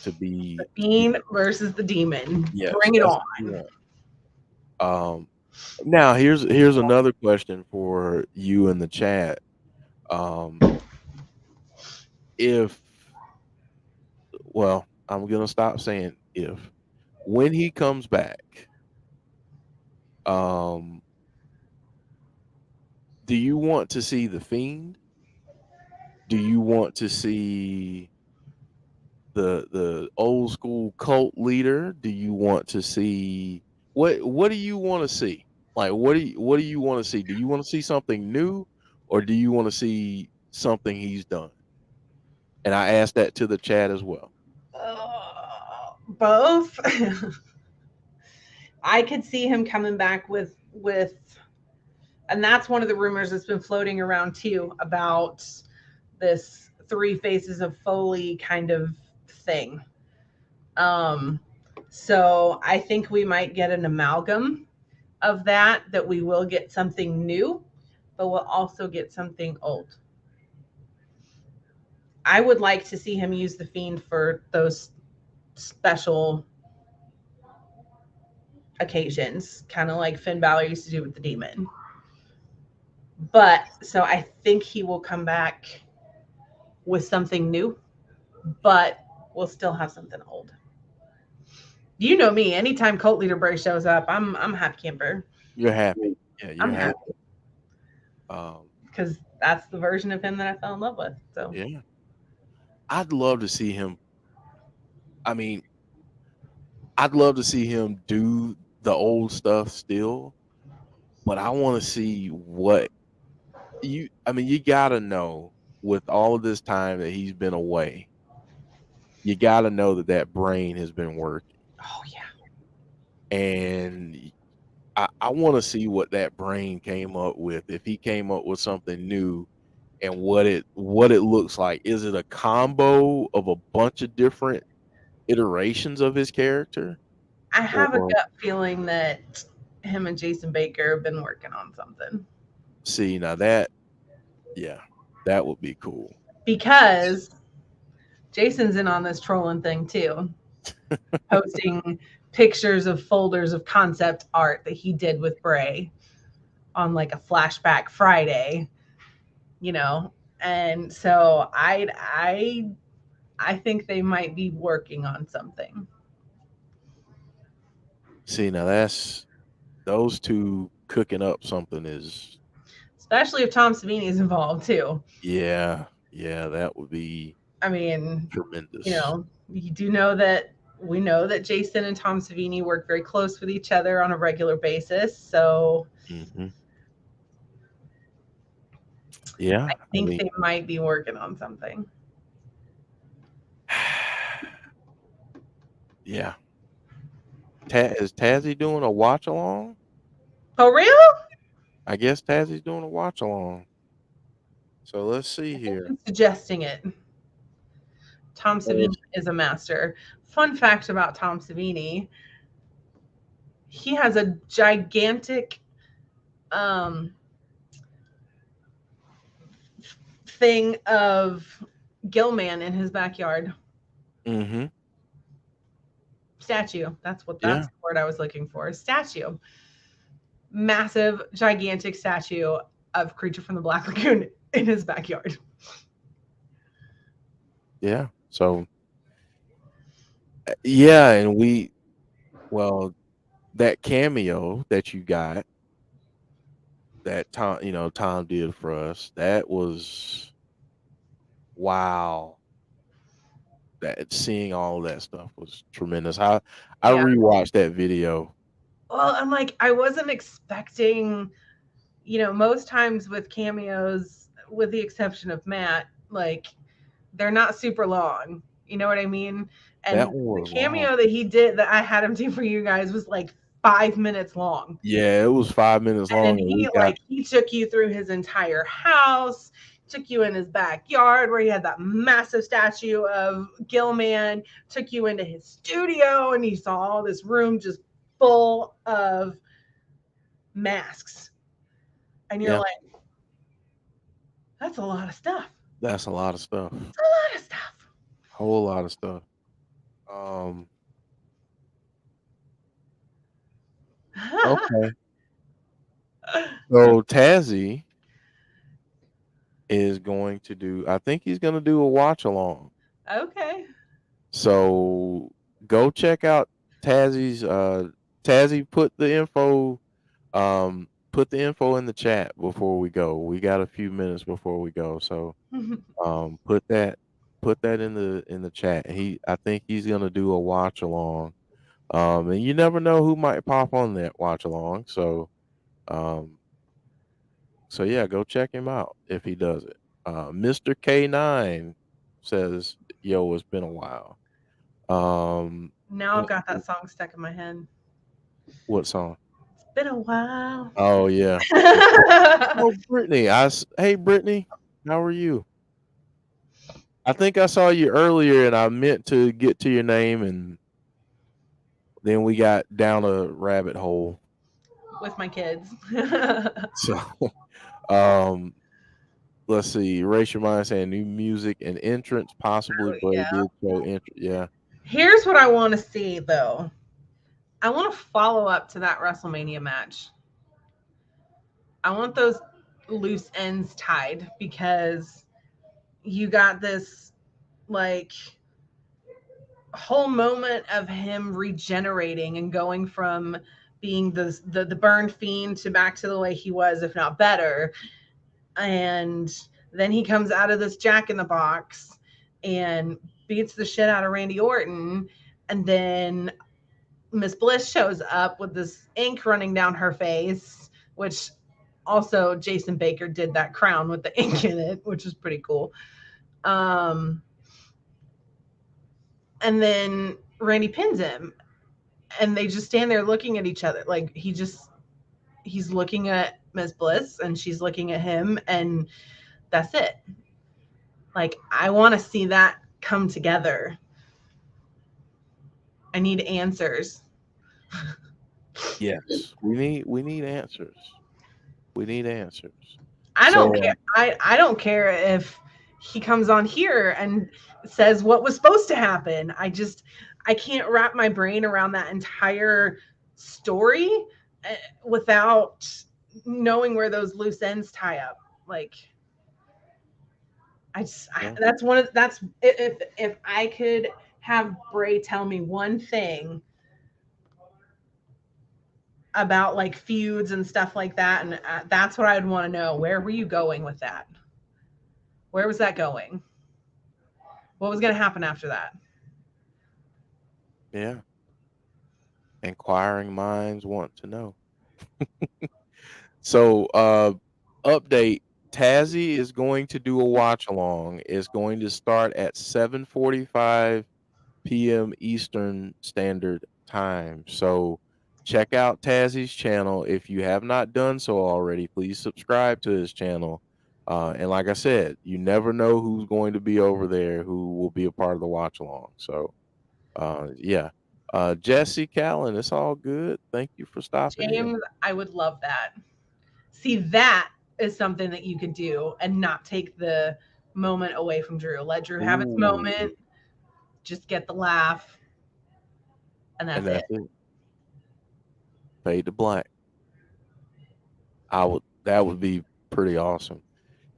to be The Fiend versus the Demon. Yes, Bring it that's on. what we want. Now here's another question for you in the chat. If well, I'm gonna stop saying if when he comes back, do you want to see the Fiend? Do you want to see the old school cult leader? Do you want to see what do you want to see? Like what do you want to see? Do you want to see something new or do you want to see something he's done? And I asked that to the chat as well. Both. I could see him coming back with, and that's one of the rumors that's been floating around too about this 3 Faces of Foley kind of thing. So I think we might get an amalgam of that we will get something new, but we'll also get something old. I would like to see him use the Fiend for those special occasions, kind of like Finn Balor used to do with the Demon. But so I think he will come back with something new, but we'll still have something old. You know me, anytime Cult Leader Bray shows up, I'm happy camper. You're happy. Yeah, you're happy. Because that's the version of him that I fell in love with. So yeah. I'd love to see him. I mean, I'd love to see him do the old stuff still, but I want to see what you gotta know with all of this time that he's been away, you gotta know that brain has been working. Oh yeah. And I want to see what that brain came up with. If he came up with something new and what it looks like. Is it a combo of a bunch of different iterations of his character? I have a gut feeling that him and Jason Baker have been working on something. See, now that would be cool. Because Jason's in on this trolling thing too. Posting pictures of folders of concept art that he did with Bray on like a flashback Friday, you know. And so I think they might be working on something. See, now that's those two cooking up something is, especially if Tom Savini is involved too. Yeah, that would be. I mean, tremendous. You know, you do know that we know that Jason and Tom Savini work very close with each other on a regular basis. So, yeah, I think they might be working on something. Yeah. Is Tazzy doing a watch along? Oh, real? I guess Tazzy's doing a watch along. So let's see here. I'm suggesting it. Tom Savini is a master. Fun fact about Tom Savini: he has a gigantic thing of Gilman in his backyard. Statue. That's the word I was looking for. Statue. Massive, gigantic statue of Creature from the Black Lagoon in his backyard. Yeah. So, yeah, and that cameo that you got, that Tom did for us, that was wow. That seeing all that stuff was tremendous. I rewatched that video. Well, I'm like, I wasn't expecting, most times with cameos, with the exception of Matt, like they're not super long. You know what I mean? And the cameo that he did that I had him do for you guys was like 5 minutes long. Yeah, it was 5 minutes And long, then and he we got he took you through his entire house, took you in his backyard where he had that massive statue of Gilman, took you into his studio, and he saw all this room just full of masks. And you're Yeah. like, that's a lot of stuff. that's a lot of stuff, That's a lot of stuff. whole lot of stuff. Um, okay, so Tazzy is going to do. I think he's going to do a watch along. Okay. So go check out Tazzy's. Tazzy put the info. Put the info in the chat before we go. We got a few minutes before we go, so put that in the chat. I think he's gonna do a watch along. And you never know who might pop on that watch along. So yeah, go check him out if he does it. Mr. K9 says, "Yo, it's been a while." Now I've got that song stuck in my head. What song? It's been a while. Oh yeah. Oh, Brittany. Hey Brittany, how are you? I think I saw you earlier, and I meant to get to your name, and then we got down a rabbit hole. With my kids. So, let's see. Erase Your Mind saying new music and entrance, possibly Bray yeah. did show entrance. Yeah. Here's what I want to see, though. I want to follow up to that WrestleMania match. I want those loose ends tied because you got this like whole moment of him regenerating and going from being the burned Fiend to back to the way he was, if not better. And then he comes out of this Jack in the Box and beats the shit out of Randy Orton. And then Miss Bliss shows up with this ink running down her face, which also Jason Baker did that crown with the ink in it, which is pretty cool. And then Randy pins him, and they just stand there looking at each other. Like he's looking at Miss Bliss, and she's looking at him, and that's it. Like I want to see that come together. I need answers. Yes. We need answers. We need answers. I don't care. I don't care if he comes on here and says what was supposed to happen. I can't wrap my brain around that entire story without knowing where those loose ends tie up. Like that's if I could have Bray tell me one thing about like feuds and stuff like that, and that's what I'd want to know. Where were you going with that? Where was that going? What was going to happen after that? Yeah. Inquiring minds want to know. So, update. Tazzy is going to do a watch along. It's going to start at 7:45 p.m. Eastern Standard Time. So, check out Tazzy's channel. If you have not done so already, please subscribe to his channel. And like I said, you never know who's going to be over there who will be a part of the watch along. So, yeah. Jesse Callan, it's all good. Thank you for stopping James, in. I would love that. See, that is something that you could do and not take the moment away from Drew. Let Drew have its moment. Just get the laugh. And that's it. Fade to black. That would be pretty awesome.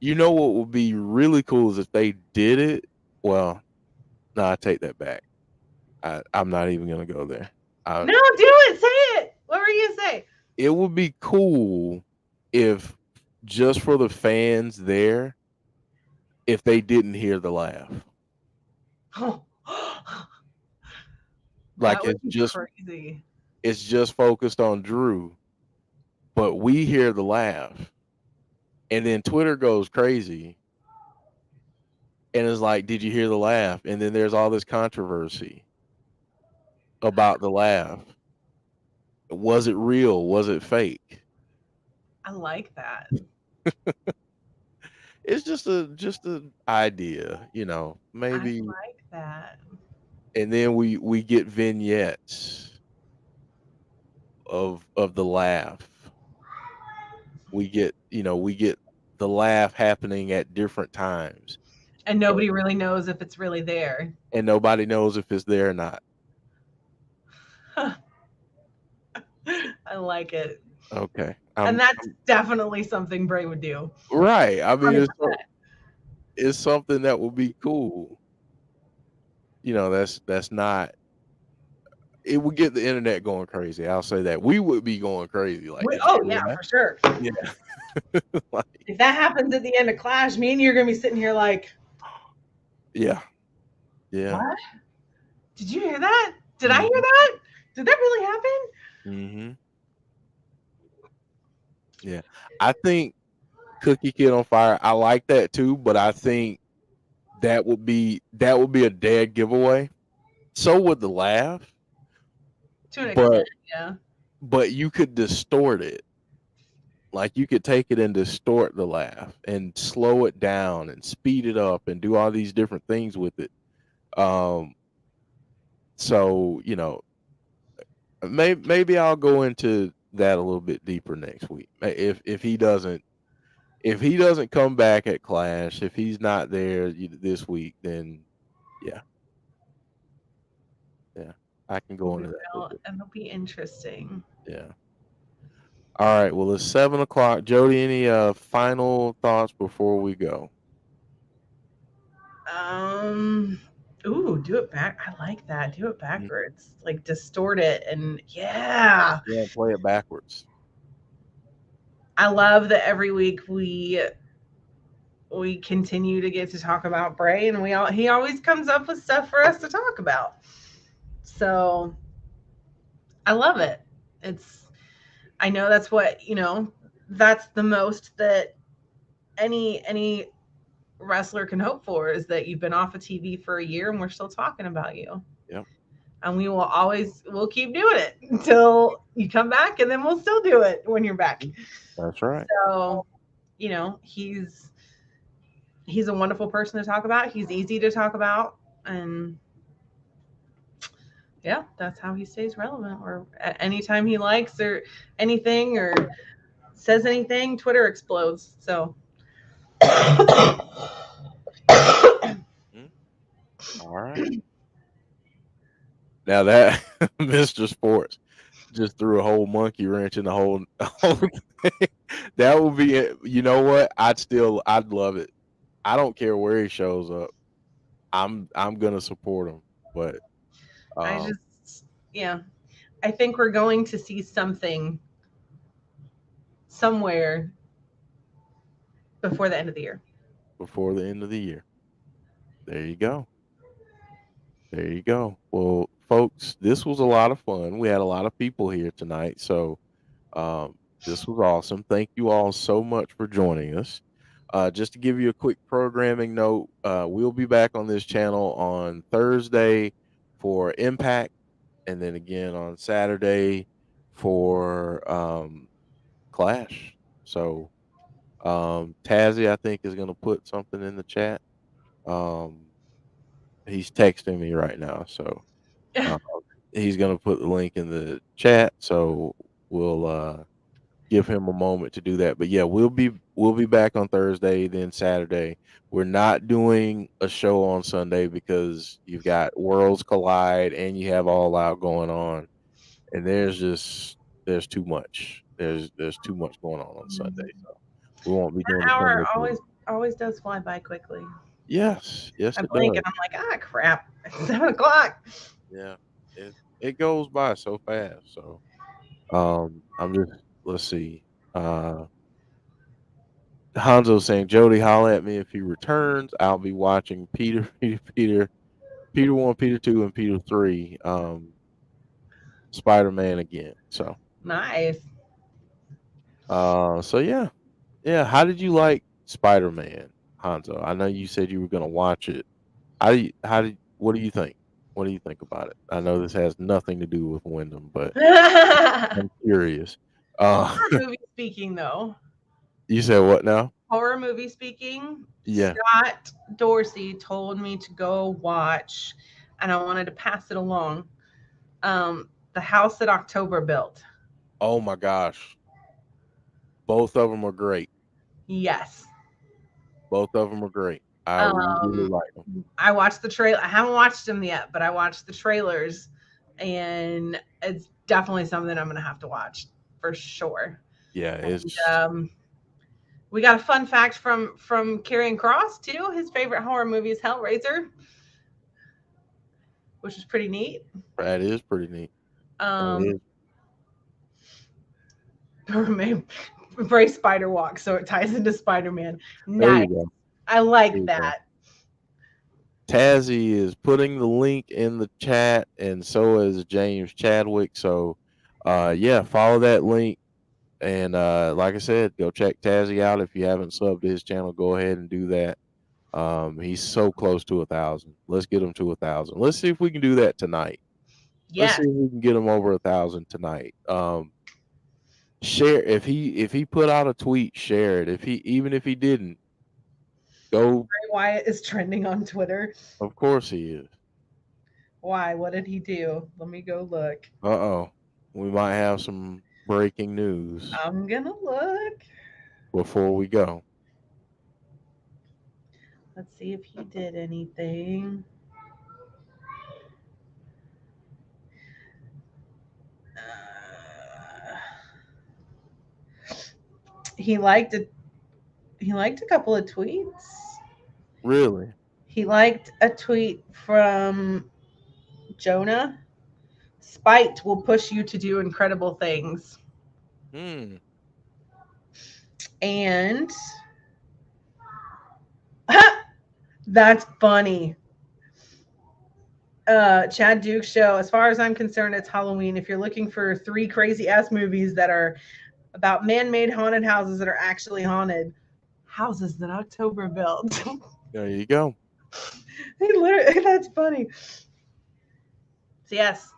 You know what would be really cool is if they did it. Well, no, I take that back. I'm not even gonna go there. No, do it. Say it. What were you gonna say? It would be cool if just for the fans there, if they didn't hear the laugh. Like it's crazy. It's just focused on Drew, but we hear the laugh, and then Twitter goes crazy, and it's like, did you hear the laugh? And then there's all this controversy about the laugh. Was it real? Was it fake? I like that. It's just a idea, I maybe. like that. And then we get vignettes of the laugh. We get the laugh happening at different times, And nobody really knows if it's really there. and nobody knows if it's there or not. I like it. Okay, And that's definitely something Bray would do. right. I mean, 100%. it's something that would be cool. That's not. It would get the internet going crazy. I'll say that we would be going crazy. Like, did you Oh, hear yeah, that? for sure. Yeah. Like, If that happens at the end of Clash, me and you are going to be sitting here like, yeah. what? Did you hear that? Did I hear that? Did that really happen? Mm-hmm. Yeah. I think Cookie Kid on Fire, I like that too, but I think that would be a dead giveaway. So would the laugh, To an but extent, yeah. but you could distort it. Like you could take it and distort the laugh and slow it down and speed it up and do all these different things with it. So maybe I'll go into that a little bit deeper next week. If he doesn't come back at Clash, if he's not there this week, then yeah, I can go into that. A little bit. And it'll be interesting. Yeah. All right. Well, it's 7:00. Jodie, any final thoughts before we go? Ooh, do it back. I like that. Do it backwards. Like distort it and yeah. Yeah, play it backwards. I love that every week we continue to get to talk about Bray, and he always comes up with stuff for us to talk about. So I love it. I know that's what, that's the most that any wrestler can hope for, is that you've been off of TV for a year and we're still talking about you. Yep. And we'll keep doing it until you come back, and then we'll still do it when you're back. That's right. So, he's a wonderful person to talk about. He's easy to talk about, and yeah, that's how he stays relevant. Or anytime he likes or anything or says anything, Twitter explodes. So all right. Now that Mr. Sports just threw a whole monkey wrench in the whole thing. That would be it. You know what? I'd love it. I don't care where he shows up. I'm gonna support him. But I think we're going to see something somewhere before the end of the year. Before the end of the year. There you go. There you go. Well, folks, this was a lot of fun. We had a lot of people here tonight, so this was awesome. Thank you all so much for joining us. Just to give you a quick programming note, we'll be back on this channel on Thursday for Impact, and then again on Saturday for Clash. So Tazzy, I think, is going to put something in the chat. He's texting me right now, so he's going to put the link in the chat. So we'll give him a moment to do that. But yeah, we'll be back on Thursday, then Saturday. We're not doing a show on Sunday because you've got Worlds Collide and you have All Out going on, and there's too much. There's too much going on Sunday, so we won't be doing. An hour always does fly by quickly. Yes, I blink and I'm like, crap, it's 7:00. Yeah, it goes by so fast. So, let's see. Hanzo saying, Jodie, holla at me if he returns. I'll be watching Peter 1, Peter 2, and Peter 3. Spider-Man again. So nice. So yeah. How did you like Spider-Man, Hanzo? I know you said you were gonna watch it. What do you think? What do you think about it? I know this has nothing to do with Wyndham, but I'm curious. Horror movie speaking, though. You said what now? Horror movie speaking. Yeah. Scott Dorsey told me to go watch, and I wanted to pass it along. The house that October built. Oh my gosh. Both of them are great. Yes. Both of them are great. I really Um, like them. I watched the trailer. I haven't watched them yet, but I watched the trailers, and it's definitely something I'm gonna have to watch for sure. Yeah, And, it's we got a fun fact from Karrion Cross too. His favorite horror movie is Hellraiser, which is pretty neat. that is pretty neat. That Um, is. or maybe Bray Spider Walk, so it ties into Spider-Man. There Nice. you go. I There like you go. that. Tazzy is putting the link in the chat, and so is James Chadwick. So, yeah, follow that link. And like I said, go check Tazzy out. If you haven't subbed to his channel, go ahead and do that. He's so close to 1,000. Let's get him to 1,000. Let's see if we can do that tonight. Let's Yeah. see if we can get him over 1,000 tonight. Share if he put out a tweet, share it. Even if he didn't, go. Bray Wyatt is trending on Twitter. Of course he is. Why? What did he do? Let me go look. We might have some breaking news I'm gonna look. before we go. Let's see if he did anything. He liked a couple of tweets. Really? He liked a tweet from Jonah. Spite will push you to do incredible things. And that's funny. Chad Duke show. As far as I'm concerned, it's Halloween. If you're looking for 3 crazy ass movies that are about man-made haunted houses that are actually haunted, houses that October built. There you go. He literally, that's funny. So yes,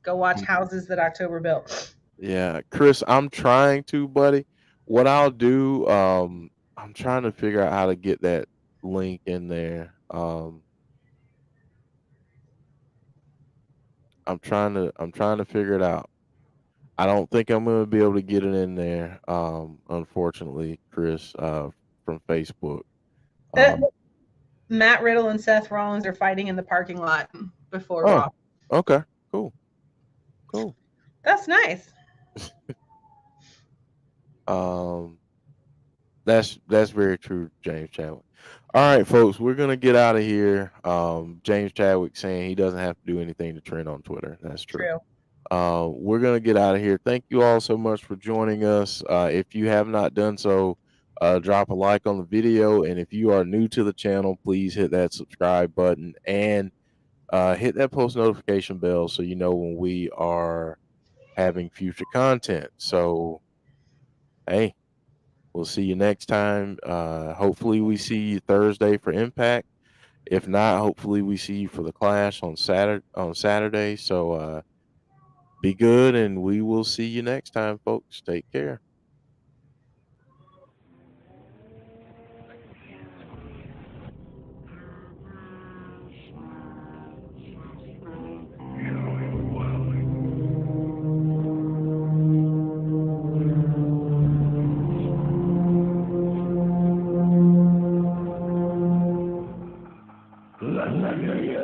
go watch Houses That October Built. Yeah, Chris, I'm trying to, buddy. What I'll do, I'm trying to figure out how to get that link in there. I'm trying to figure it out. I don't think I'm going to be able to get it in there, unfortunately, Chris, from Facebook. Matt Riddle and Seth Rollins are fighting in the parking lot before Oh, Raw. okay, cool. That's nice. That's very true, James Chadwick. All right, folks, we're gonna get out of here. James Chadwick saying he doesn't have to do anything to trend on Twitter. That's true. We're gonna get out of here. Thank you all so much for joining us. If you have not done so, drop a like on the video, and if you are new to the channel, please hit that subscribe button and hit that post notification bell so you know when we are having future content. So, hey, we'll see you next time. Hopefully we see you Thursday for Impact. If not, hopefully we see you for the Clash on Saturday. So be good, and we will see you next time, folks. Take care.